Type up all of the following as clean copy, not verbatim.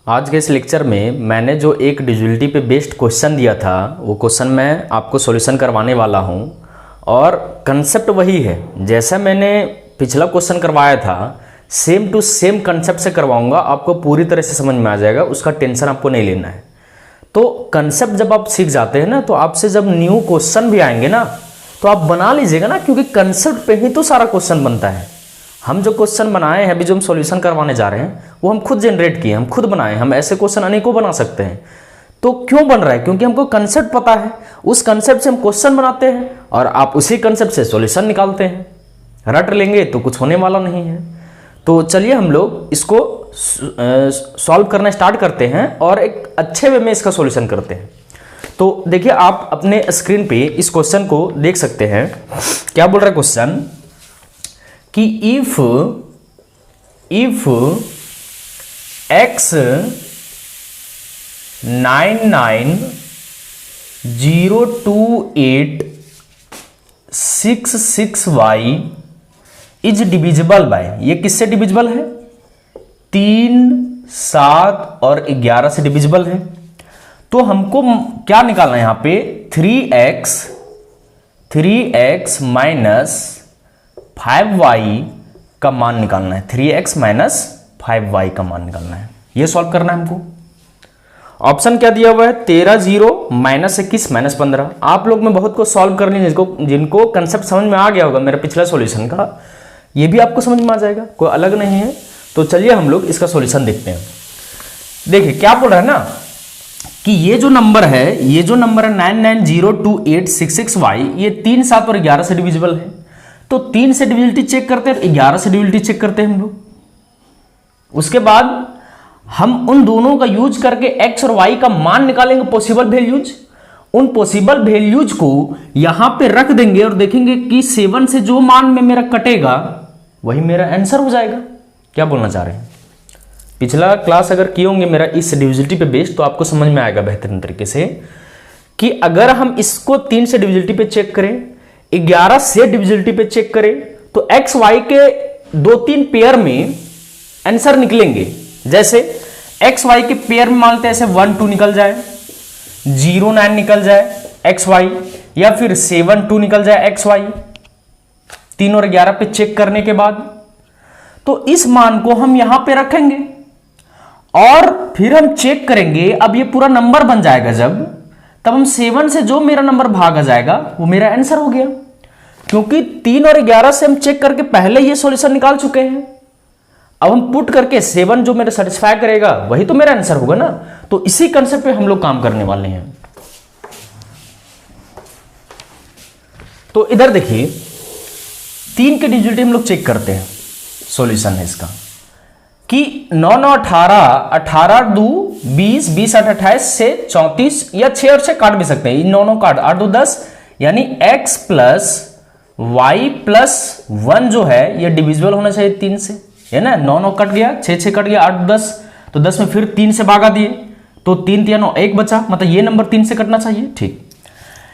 आज के इस लेक्चर में मैंने जो एक डिविजिबिलिटी पे बेस्ड क्वेश्चन दिया था वो क्वेश्चन मैं आपको सॉल्यूशन करवाने वाला हूँ और कंसेप्ट वही है जैसा मैंने पिछला क्वेश्चन करवाया था, सेम टू सेम कंसेप्ट से करवाऊंगा। आपको पूरी तरह से समझ में आ जाएगा, उसका टेंशन आपको नहीं लेना है। तो कंसेप्ट जब आप सीख जाते हैं ना, तो आपसे जब न्यू क्वेश्चन भी आएंगे ना तो आप बना लीजिएगा ना, क्योंकि कंसेप्ट पे ही तो सारा क्वेश्चन बनता है। हम जो क्वेश्चन बनाए हैं अभी, जो हम सॉल्यूशन करवाने जा रहे हैं, वो हम खुद जनरेट किए, हम खुद बनाए। हम ऐसे क्वेश्चन अनेकों बना सकते हैं। तो क्यों बन रहा है? क्योंकि हमको कंसेप्ट पता है, उस कंसेप्ट से हम क्वेश्चन बनाते हैं और आप उसी कंसेप्ट से सॉल्यूशन निकालते हैं। रट लेंगे तो कुछ होने वाला नहीं है। तो चलिए हम लोग इसको सॉल्व करना स्टार्ट करते हैं और एक अच्छे वे में इसका सॉल्यूशन करते हैं। तो देखिए, आप अपने स्क्रीन पे इस क्वेश्चन को देख सकते हैं। क्या बोल रहा है क्वेश्चन कि if x 99028666y is divisible by, ये किससे डिविजिबल है? 3, 7 और 11 से डिविजिबल है। तो हमको क्या निकालना है यहाँ पे? 3x माइनस 5y का मान निकालना है। 3x माइनस 5y का मान निकालना है, ये सॉल्व करना है हमको। ऑप्शन क्या दिया हुआ है? 13 0 माइनस 21 माइनस 15। आप लोग में बहुत को सॉल्व करनी है, जिनको कंसेप्ट समझ में आ गया होगा मेरा पिछला सॉल्यूशन का, ये भी आपको समझ में आ जाएगा, कोई अलग नहीं है। तो चलिए हम लोग इसका सॉल्यूशन देखते हैं। देखिए क्या बोल रहा है ना कि ये जो नंबर है, 99028666y, ये 3, 7 और 11 से डिविजिबल है। तो 3 से डिविजिबिलिटी चेक करते हैं, 11 से डिविजिबिलिटी चेक करते हैं हम लोग। उसके बाद हम उन दोनों का यूज करके x और y का मान निकालेंगे, पॉसिबल वैल्यूज। उन पॉसिबल वैल्यूज को यहां पे रख देंगे और देखेंगे कि 7 से जो मान में मेरा कटेगा वही मेरा आंसर हो जाएगा। क्या बोलना चाह रहे हैं? पिछला क्लास अगर किए होंगे मेरा इस डिविजिबिलिटी पे बेस्ड, तो आपको समझ में आएगा बेहतरीन तरीके से कि अगर हम इसको 3 से डिविजिबिलिटी पे चेक करें, 11 से डिविजिबिलिटी पे चेक करें, तो एक्स वाई के 2-3 पेयर में आंसर निकलेंगे। जैसे एक्स वाई के पेयर में मानते हैं ऐसे 1 2 निकल जाए, 0 9 निकल जाए एक्स वाई, या फिर 7 2 निकल जाए एक्स वाई। 3 और 11 पे चेक करने के बाद तो इस मान को हम यहां पे रखेंगे और फिर हम चेक करेंगे। अब ये पूरा नंबर बन जाएगा जब, तब हम 7 से जो मेरा नंबर भागा जाएगा वो मेरा आंसर हो गया। क्योंकि 3 और 11 से हम चेक करके पहले ये सॉल्यूशन निकाल चुके हैं। अब हम पुट करके 7 जो मेरा सेटिस्फाई करेगा वही तो मेरा आंसर होगा ना। तो इसी कंसेप्ट पे हम लोग काम करने वाले हैं। तो इधर देखिए, 3 के डिजिबिलिटी हम लोग चेक करते हैं। सॉल्यूशन है इसका कि 9 9 18, 18 2 20, 20 8 28 से 34, या 6 और 6 काट भी सकते हैं। 9 9 काट, 8 2 10, यानी x प्लस वाई प्लस 1 जो है ये डिविजिबल होना चाहिए 3 से, है ना। 9 9 कट गया, 6 6 कट गया, 8 10, तो 10 में फिर 3 से भागा दिए, तो 3 3 9 1 बचा, मतलब ये नंबर 3 से कटना चाहिए। ठीक,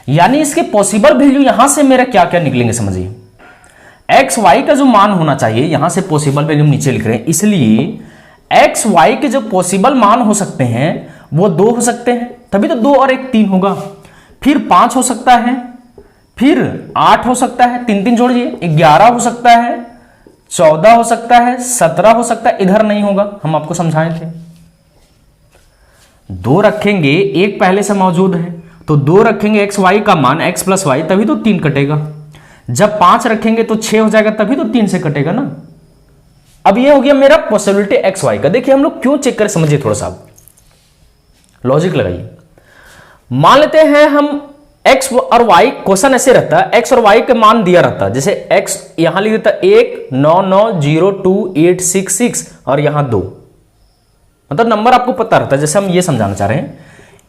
यानी इसके पॉसिबल वैल्यू यहां से मेरा क्या क्या निकलेंगे समझिए। एक्स वाई का जो मान होना चाहिए, यहां से पॉसिबल वैल्यू नीचे लिख रहे हैं, इसलिए एक्स वाई के जो पॉसिबल मान हो सकते हैं वो 2 हो सकते हैं, तभी तो 2 और 1 3 होगा। फिर 5 हो सकता है, फिर 8 हो सकता है, 3 3 जोड़िए, 11 हो सकता है, 14 हो सकता है, 17 हो सकता है। इधर नहीं होगा, हम आपको समझाए थे। 2 रखेंगे, 1 पहले से मौजूद है, तो 2 रखेंगे एक्स वाई का मान, एक्स प्लस वाई, तभी तो 3 कटेगा। जब 5 रखेंगे तो 6 हो जाएगा, तभी तो 3 से कटेगा ना। अब ये हो गया मेरा पॉसिबिलिटी एक्स वाई का। देखिए हम लोग क्यों चेक करें, समझिए, थोड़ा सा लॉजिक लगाइए। मान लेते हैं हम एक्स और वाई, क्वेश्चन ऐसे रहता है, एक्स और वाई के मान दिया रहता है। जैसे एक्स यहां लिख देता 1 9 9 0 2 8 6 6 और यहां 2, मतलब नंबर आपको पता रहता है। जैसे हम ये समझाना चाह रहे हैं,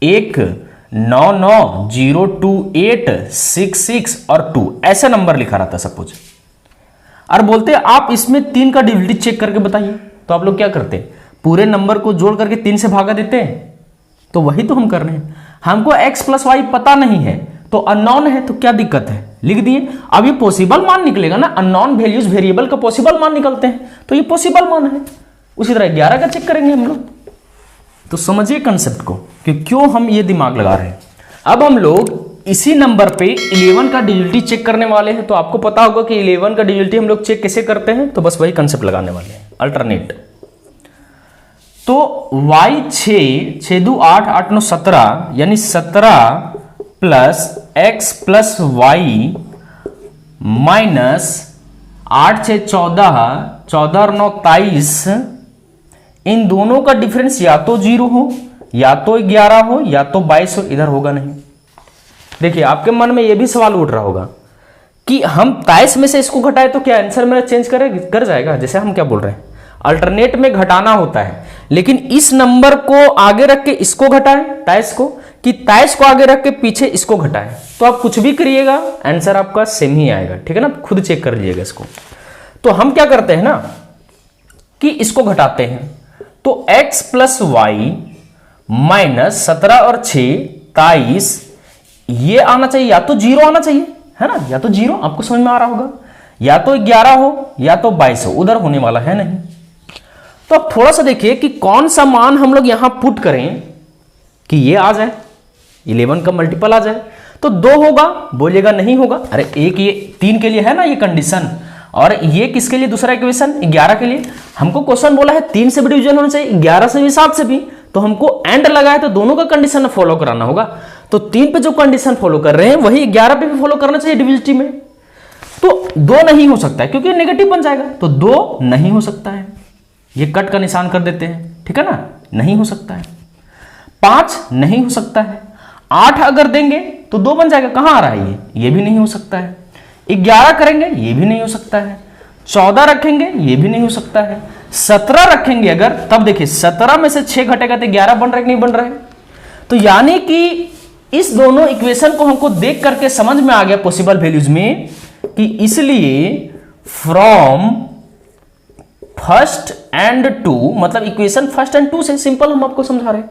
1 9 9 0 2 8 6 6 और 2, ऐसा नंबर लिखा रहता है सब कुछ। और बोलते हैं आप इसमें 3 का डिविजिबिलिटी चेक करके बताइए। तो आप लोग क्या करते हैं? पूरे नंबर को जोड़ करके 3 से भागा देते हैं। तो वही तो हम कर रहे हैं। हमको x प्लस वाई पता नहीं है, तो अननोन है, तो क्या दिक्कत है, लिख दिए। अब ये पॉसिबल मान निकलेगा ना, अननोन वैल्यूज वेरिएबल का पॉसिबल मान निकलते हैं, तो ये पॉसिबल मान है। उसी तरह 11 का चेक करेंगे हम लोग। तो समझिए कंसेप्ट को कि क्यों हम ये दिमाग लगा रहे हैं। अब हम लोग इसी नंबर पे 11 का डिजिटलिटी चेक करने वाले हैं। तो आपको पता होगा कि 11 का डिजिटलिटी हम लोग चेक कैसे करते हैं, तो बस वही कंसेप्ट लगाने वाले हैं, अल्टरनेट। तो y 6, 6 2 8, 8 9 17, यानी 17 plus x plus y minus 8 6 14, 14 और 9 23, इन दोनों का डिफरेंस या तो 0 हो, या तो 11 हो, या तो 22 हो, इधर होगा नहीं। देखिए आपके मन में यह भी सवाल उठ रहा होगा कि हम 23 में से इसको घटाए तो क्या आंसर मेरा चेंज कर जाएगा। जैसे हम क्या बोल रहे हैं, अल्टरनेट में घटाना होता है, लेकिन इस नंबर को आगे रख के इसको घटाएं 23 को, कि 23 को आगे रख के पीछे इसको घटाएं, तो आप कुछ भी करिएगा आंसर आपका सेम ही आएगा। ठीक है ना, खुद चेक कर लीजिएगा इसको। तो हम क्या करते हैं ना कि इसको घटाते हैं, तो x प्लस वाई माइनस 17 और 6 23, ये आना चाहिए, या तो 0 आना चाहिए, है ना, या तो 0, आपको समझ में आ रहा होगा, या तो 11 हो, या तो 22 हो, उधर होने वाला है नहीं। तो अब थोड़ा सा देखिए कि कौन सा मान हम लोग यहां पुट करें कि ये आ जाए, 11 का मल्टीपल आ जाए। तो 2 होगा, बोलिएगा नहीं होगा, अरे एक ये 3 के लिए है ना ये कंडीशन, और ये किसके लिए दूसरा इक्वेशन 11 के लिए। हमको क्वेश्चन बोला है 3 से भी डिवीजन होना चाहिए, 11 से भी 7 से भी, तो हमको एंड लगा है तो दोनों का कंडीशन फॉलो कराना होगा। तो 3 पे जो कंडीशन फॉलो कर रहे हैं वही 11 पे भी फॉलो करना चाहिए डिविजिबिलिटी में। तो 2 नहीं हो सकता है क्योंकि नेगेटिव बन जाएगा, तो 2 नहीं हो सकता है, ये कट का निशान कर देते हैं, ठीक है ना, नहीं हो सकता है। 5 नहीं हो सकता है, 8 अगर देंगे तो 2 बन जाएगा, कहां आ रहा है ये भी नहीं हो सकता है। 11 करेंगे ये भी नहीं हो सकता है, 14 रखेंगे ये भी नहीं हो सकता है, 17 रखेंगे अगर, तब देखिए 17 में से 6 घटेगा तो 11 बन रहा है कि नहीं बन रहा है। तो यानी कि इस दोनों इक्वेशन को हमको देख करके समझ में आ गया पॉसिबल वैल्यूज में कि इसलिए फ्रॉम फर्स्ट एंड टू, मतलब इक्वेशन फर्स्ट एंड टू से सिंपल हम आपको समझा रहे हैं,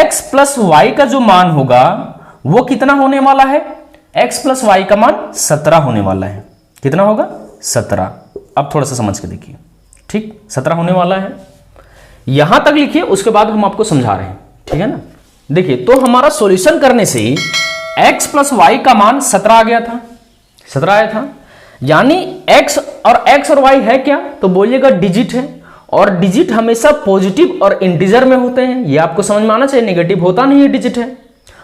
x प्लस वाई का जो मान होगा वो कितना होने वाला है, x प्लस वाई का मान 17 होने वाला है। कितना होगा 17। अब थोड़ा सा समझ के देखिए, ठीक 17 होने वाला है, यहां तक लिखिए, उसके बाद हम आपको समझा रहे हैं, ठीक है ना। देखिए तो हमारा सॉल्यूशन करने से x प्लस वाई का मान 17 आ गया था, 17 आया था, यानी x और y है क्या, तो बोलिएगा डिजिट है, और डिजिट हमेशा पॉजिटिव और इंटीजर में होते हैं, ये आपको समझ में आना चाहिए, नेगेटिव होता नहीं है डिजिट है,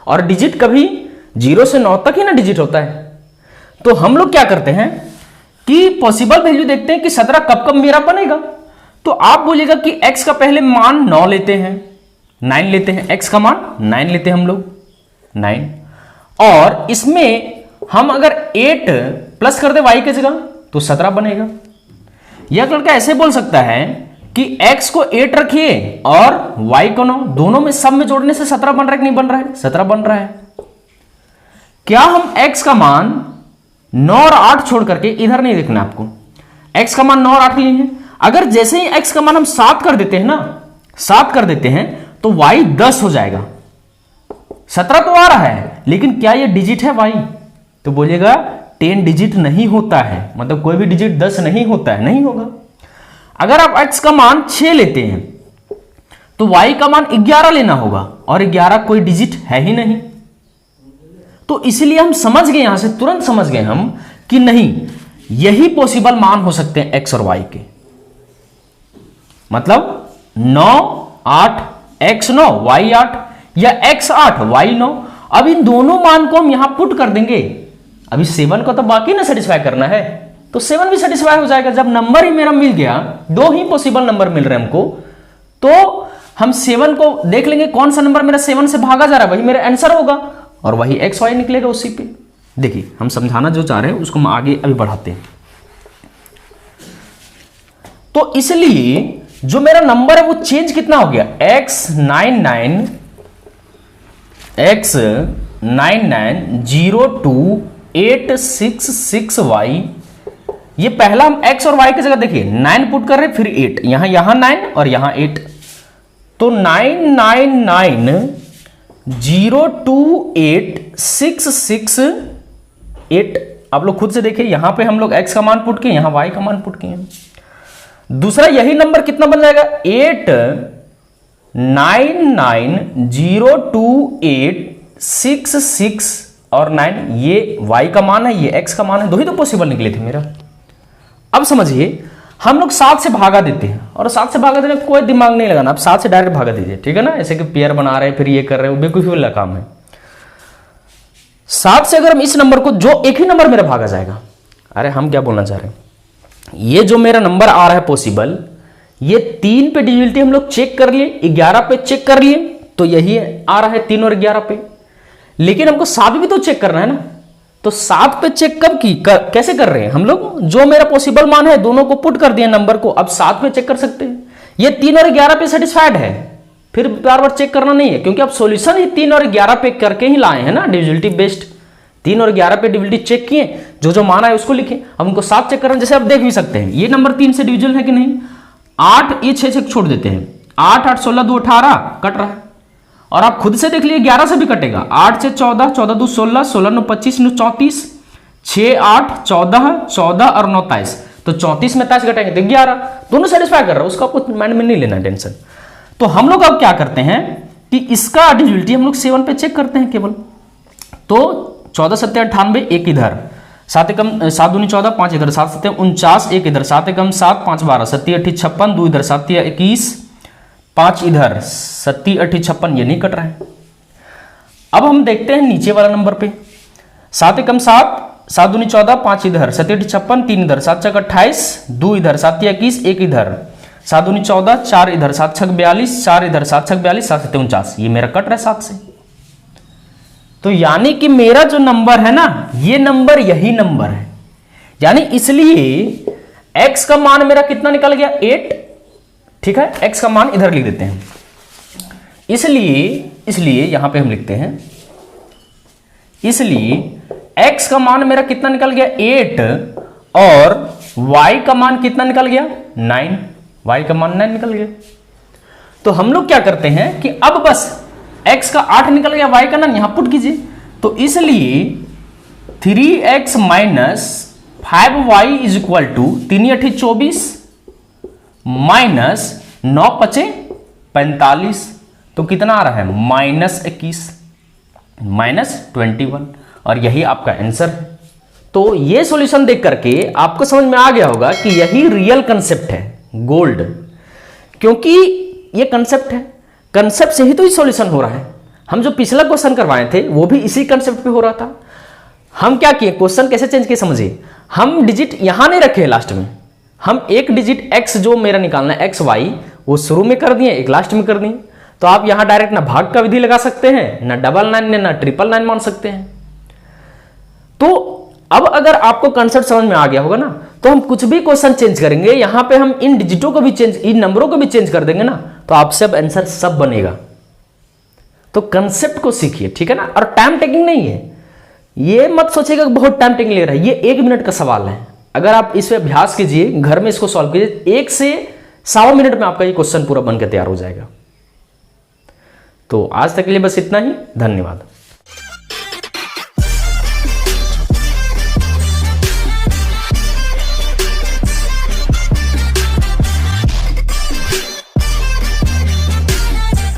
और डिजिट कभी 0 से 9 तक ही ना डिजिट होता है। तो हम लोग क्या करते हैं कि पॉसिबल वैल्यू देखते हैं कि 17 कब कब मेरा बनेगा। तो आप बोलिएगा कि x का पहले मान 9 लेते हैं, 9 लेते हैं, x का मान 9 लेते हैं हम लोग 9, और इसमें हम अगर 8 प्लस कर दे y की जगह तो 17 बनेगा। यह लड़का ऐसे बोल सकता है कि x को 8 रखिए और y को 9, दोनों में सब में जोड़ने से 17 बन रहा है कि नहीं बन रहा है, 17 बन रहा है। क्या हम x का मान 9 और 8 छोड़ करके, इधर नहीं देखना आपको, x का मान 9 और 8 लिए हैं, अगर जैसे ही x का मान हम 7 कर देते हैं ना, 7 कर देते हैं तो y 10 हो जाएगा। 17 तो आ रहा है लेकिन क्या ये डिजिट है y, तो बोलिएगा 10 डिजिट नहीं होता है, मतलब कोई भी डिजिट 10 नहीं होता है, नहीं होगा। अगर आप x का मान 6 लेते हैं तो y का मान 11 लेना होगा, और 11 कोई डिजिट है ही नहीं। तो इसलिए हम समझ गए, यहां से तुरंत समझ गए हम कि नहीं, यही पॉसिबल मान हो सकते हैं x और y के, मतलब 9 8 x 9 y 8 या x 8 y 9। अब इन दोनों मान को हम यहां पुट कर देंगे, अभी 7 को तो बाकी ना सेटिस्फाई करना है, तो 7 भी सेटिस्फाई हो जाएगा। जब नंबर ही मेरा मिल गया, 2 ही पॉसिबल नंबर मिल रहे हैं हमको, तो हम 7 को देख लेंगे कौन सा नंबर मेरा 7 से भागा जा रहा है, वही मेरा आंसर होगा, और वही x y निकलेगा उसी पे। देखिए हम समझाना जो चाह रहे हैं उसको हम आगे अभी बढ़ाते हैं। तो इसलिए जो मेरा नंबर है वो चेंज कितना हो गया, x99,02866y। ये पहला हम x और y की जगह देखिए 9 पुट कर रहे हैं, फिर 8, यहां 9 और यहां 8, तो 999,028,668। आप लोग खुद से देखिए, यहां पे हम लोग x का मान पुट किए, यहां y का मान पुट किए। दूसरा यही नंबर कितना बन जाएगा, 8 99,028,66 और 9, ये y का मान है, ये x का मान है, दो ही तो पॉसिबल निकले थे मेरा। अब समझिए, हम लोग 7 से भागा देते हैं, और 7 से भागा देने कोई दिमाग नहीं लगाना, आप 7 से डायरेक्ट भागा दीजिए, ठीक है ना। ऐसे कि पेयर बना रहे हैं फिर ये कर रहे हो, बेवकूफी काम है। 7 से अगर हम इस नंबर को, जो एक ही नंबर मेरा भागा जाएगा, अरे हम क्या बोलना चाह रहे हैं, ये जो मेरा नंबर आ रहा है पॉसिबल, ये 3 पे डिविजिबिलिटी हम लोग चेक कर लिए, 11 पे चेक कर लिए, तो यही आ रहा है 3 और 11 पे। लेकिन हमको 7 भी तो चेक करना है ना, तो 7 पे चेक कब की कैसे कर रहे हैं हम लोग, जो मेरा पॉसिबल मान है दोनों को पुट कर दिया नंबर को, अब 7 पे चेक कर सकते हैं। ये 3 और 11 पे सेटिस्फाइड है, फिर बार बार चेक करना नहीं है, क्योंकि अब सॉल्यूशन ही 3 और 11 पे करके ही लाए हैं ना, डिविजिबिलिटी बेस्ड। 3 और 11 पे डिविजिबिलिटी चेक किए, जो जो मान है उसको लिखे। अब उनको 7 चेक करना, जैसे आप देख भी सकते हैं ये नंबर 3 से डिविजिबल है कि नहीं। 8, ये 6 से छोड़ देते हैं, 8 8 16 2 18 कट रहा है, और आप खुद से देख लिए 11 से भी कटेगा, 8 से 14, 14 2 16, 16 9 25 9 34, 6 8 14, 14 और 9 23, तो 34 में 23 घटाएंगे तो 11, दोनों सेटिस्फाई कर रहा है, उसका आपको माइंड में नहीं लेना टेंशन। तो हम लोग अब क्या करते हैं कि इसका डिविजिबिलिटी हम लोग 7 पे चेक करते हैं केवल। तो 14 7 98, एक इधर, 7 एकम 7 दूनी 14, 5 इधर, 7 7 49, एक इधर, 7 एकम 7, 5 12, 7 8 56, 2 इधर, 7 21, 5 इधर, 7 8 56, ये नहीं कट रहा है। अब हम देखते हैं नीचे वाला नंबर पे, 7 एकम 7, 7 दूनी 14, 5 इधर, 7 8 56, 3 इधर, 7 6 28, 2 इधर, 7 21, एक इधर, 7 दूनी 14, 4 इधर, 7 6 42, 4 इधर, 7 6 42, 7 7 49, ये मेरा कट रहा है 7 से। तो यानी कि मेरा जो नंबर है ना, ये नंबर यही नंबर है, यानी इसलिए x का मान मेरा कितना निकल गया 8, ठीक है। x का मान इधर लिख देते हैं, इसलिए यहां पे हम लिखते हैं, इसलिए x का मान मेरा कितना निकल गया 8, और y का मान कितना निकल गया 9, y का मान 9 निकल गया। तो हम लोग क्या करते हैं कि अब बस x का 8 निकल गया, y का 9 यहां पुट कीजिए, तो इसलिए 3x minus 5y is equal to 3 8 24 माइनस 9 5 45, तो कितना आ रहा है -21 -21, और यही आपका आंसर है। तो ये सॉल्यूशन देख करके आपको समझ में आ गया होगा कि यही रियल कंसेप्ट है गोल्ड, क्योंकि ये कंसेप्ट है, कंसेप्ट से ही तो ये सॉल्यूशन हो रहा है। हम जो पिछला क्वेश्चन करवाए थे वो भी इसी कंसेप्ट पे हो रहा था। हम क्या किए, क्वेश्चन कैसे चेंज किए समझिए, हम डिजिट यहां नहीं रखे लास्ट में, हम एक डिजिट x जो मेरा निकालना है x y, वो शुरू में कर दिए, एक लास्ट में कर दिए। तो आप यहां डायरेक्ट ना भाग का विधि लगा सकते हैं, ना 99 ना 999 मान सकते हैं। तो अब अगर आपको कंसेप्ट समझ में आ गया होगा ना, तो हम कुछ भी क्वेश्चन चेंज करेंगे, यहां पे हम इन डिजिटों को भी चेंज, इन नंबरों को भी चेंज कर देंगे ना, तो आप सब आंसर सब बनेगा। तो कंसेप्ट को सीखिए, ठीक है ना। और टाइम टेकिंग नहीं है, ये मत सोचिएगा बहुत टाइम टेकिंग ले रहा है, ये 1 मिनट का सवाल है। अगर आप इस पे अभ्यास कीजिए, घर में इसको सॉल्व कीजिए, 1 से 1.25 मिनट में आपका ये क्वेश्चन पूरा बनकर तैयार हो जाएगा। तो आज तक के लिए बस इतना ही, धन्यवाद।